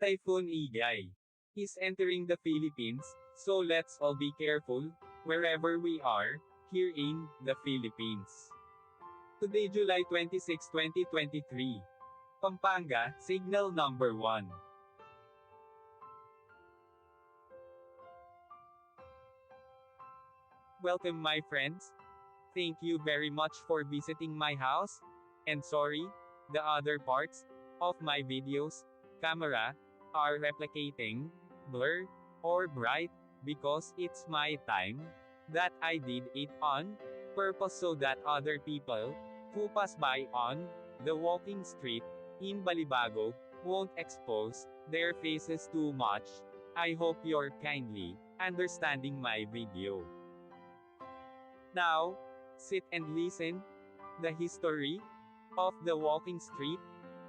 Typhoon EGAY is entering the Philippines, so let's all be careful, wherever we are, here in the Philippines. Today, July 26, 2023. Pampanga, signal number 1. Welcome my friends. Thank you very much for visiting my house. And sorry, the other parts of my videos, camera, are replicating, blur, or bright, because it's my time, that I did it on purpose so that other people, who pass by on the walking street, in Balibago, won't expose their faces too much. I hope you're kindly understanding my video. Now, sit and listen the history of the walking street,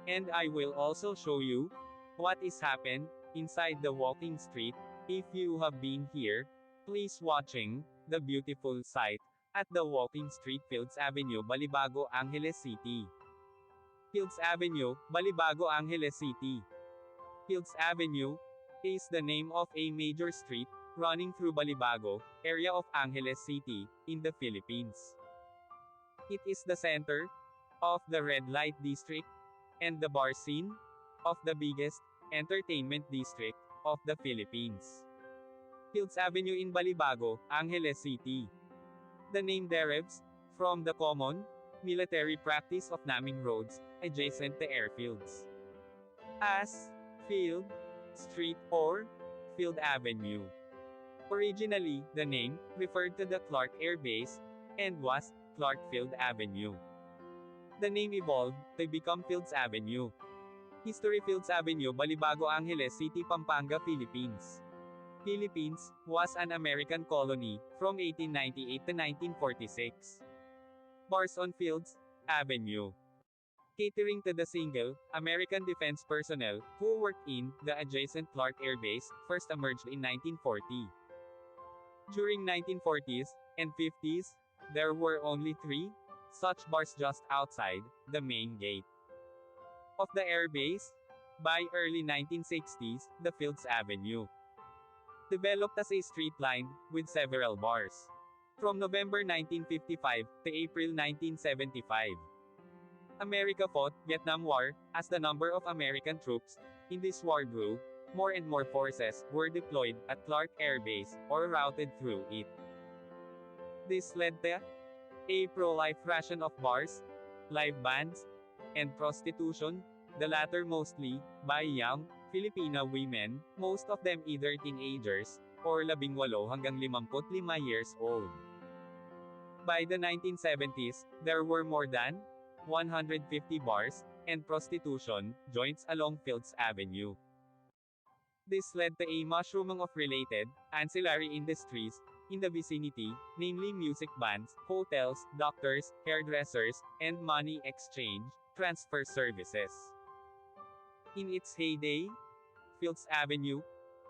and I will also show you what is happened inside the walking street. If you have been here, please watching the beautiful sight at the walking street Fields Avenue, Balibago Angeles City. Fields Avenue, Balibago Angeles City. Fields Avenue is the name of a major street running through Balibago area of Angeles City in the Philippines. It is the center of the red light district and the bar scene of the biggest entertainment district of the Philippines. Fields Avenue in Balibago, Angeles City. The name derives from the common military practice of naming roads adjacent to airfields as Field Street or Field Avenue. Originally, the name referred to the Clark Air Base and was Clark Field Avenue. The name evolved to become Fields Avenue. History: Fields Avenue, Balibago Angeles City, Pampanga, Philippines. Philippines was an American colony from 1898 to 1946. Bars on Fields Avenue. Catering to the single American defense personnel who worked in the adjacent Clark Air Base, first emerged in 1940. During 1940s and 50s, there were only 3 such bars just outside the main gate of the airbase. By early 1960s, the Fields Avenue developed as a street line with several bars. From November 1955 to April 1975, America fought Vietnam War. As the number of American troops in this war grew, more and more forces were deployed at Clark Air Base or routed through it. This led to a pro-life ration of bars, live bands, and prostitution, the latter mostly by young Filipino women, most of them either teenagers or 18 hanggang 55 years old. By the 1970s, there were more than 150 bars and prostitution joints along Fields Avenue. This led to a mushrooming of related ancillary industries in the vicinity, namely music bands, hotels, doctors, hairdressers, and money exchange transfer services. In its heyday, Fields Avenue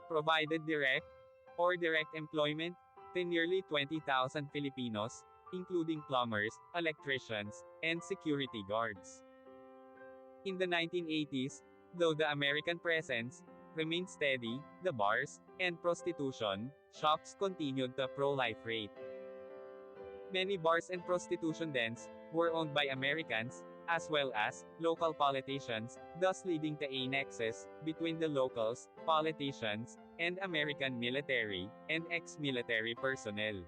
provided direct or direct employment to nearly 20,000 Filipinos, including plumbers, electricians, and security guards. In the 1980s, though the American presence remained steady, the bars and prostitution shops continued the pro-life rate. Many bars and prostitution dens were owned by Americans, as well as local politicians, thus leading to a nexus between the locals, politicians, and American military and ex-military personnel.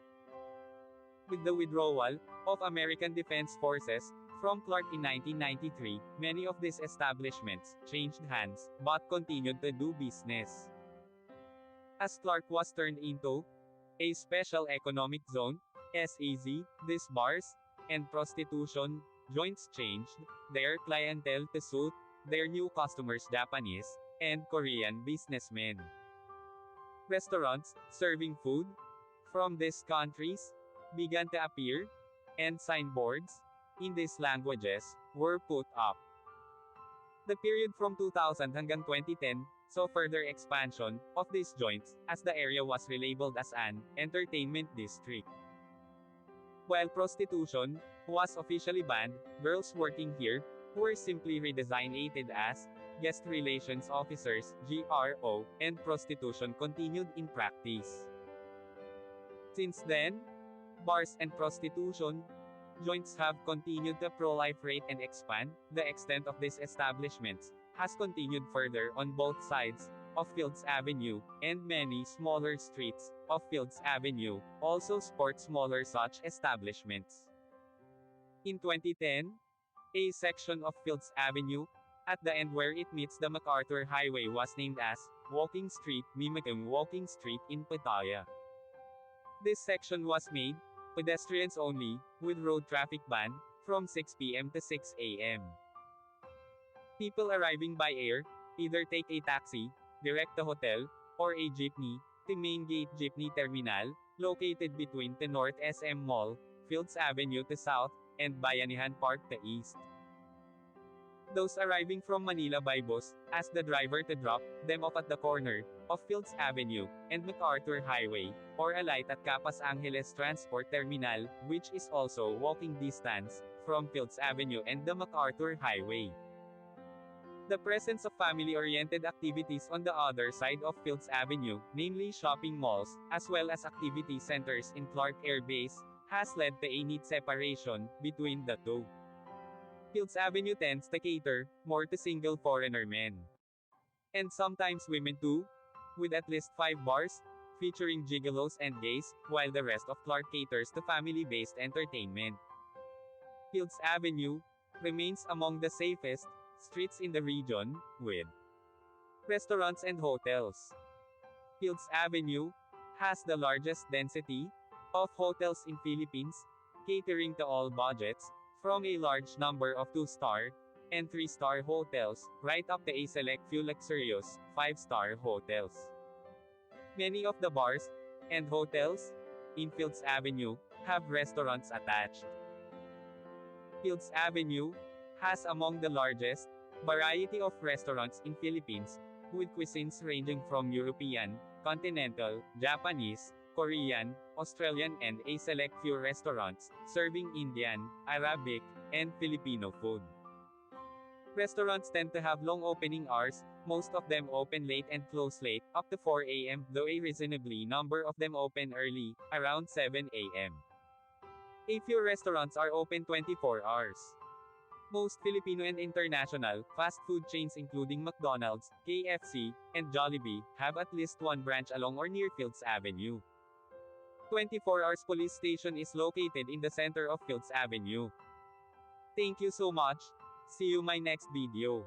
With the withdrawal of American Defense Forces from Clark in 1993, many of these establishments changed hands, but continued to do business. As Clark was turned into a Special Economic Zone, SEZ, these bars and prostitution joints changed their clientele to suit their new customers, Japanese and Korean businessmen. Restaurants serving food from these countries began to appear, and signboards in these languages were put up. The period from 2000 hanggang 2010 saw further expansion of these joints, as the area was relabeled as an entertainment district. While prostitution was officially banned, girls working here were simply redesignated as guest relations officers, GRO, and prostitution continued in practice. Since then, bars and prostitution joints have continued to proliferate and expand. The extent of these establishments has continued further on both sides of Fields Avenue, and many smaller streets of Fields Avenue also sport smaller such establishments. In 2010, a section of Fields Avenue, at the end where it meets the MacArthur Highway, was named as Walking Street, mimicking Walking Street in Pattaya. This section was made pedestrians only, with road traffic ban from 6 p.m. to 6 a.m. People arriving by air either take a taxi direct to hotel or a jeepney to Main Gate Jeepney Terminal, located between the North SM Mall, Fields Avenue to south, and Bayanihan Park to east. Those arriving from Manila by bus ask the driver to drop them off at the corner of Fields Avenue and MacArthur Highway, or alight at Capas Angeles Transport Terminal, which is also walking distance from Fields Avenue and the MacArthur Highway. The presence of family-oriented activities on the other side of Fields Avenue, namely shopping malls, as well as activity centers in Clark Air Base, has led to a neat separation between the two. Fields Avenue tends to cater more to single foreigner men, and sometimes women too, with at least 5 bars featuring gigolos and gays, while the rest of Clark caters to family-based entertainment. Fields Avenue remains among the safest streets in the region, with restaurants and hotels. Fields Avenue has the largest density of hotels in Philippines, catering to all budgets, from a large number of 2-star and 3-star hotels, right up to a select few luxurious 5-star hotels. Many of the bars and hotels in Fields Avenue have restaurants attached. Fields Avenue has among the largest variety of restaurants in Philippines, with cuisines ranging from European, continental, Japanese, Korean, Australian, and a select few restaurants serving Indian, Arabic, and Filipino food. Restaurants tend to have long opening hours, most of them open late and close late, up to 4 a.m., though a reasonably number of them open early, around 7 a.m. A few restaurants are open 24 hours. Most Filipino and international fast food chains including McDonald's, KFC, and Jollibee have at least one branch along or near Fields Avenue. 24 Hours Police Station is located in the center of Fields Avenue. Thank you so much. See you my next video.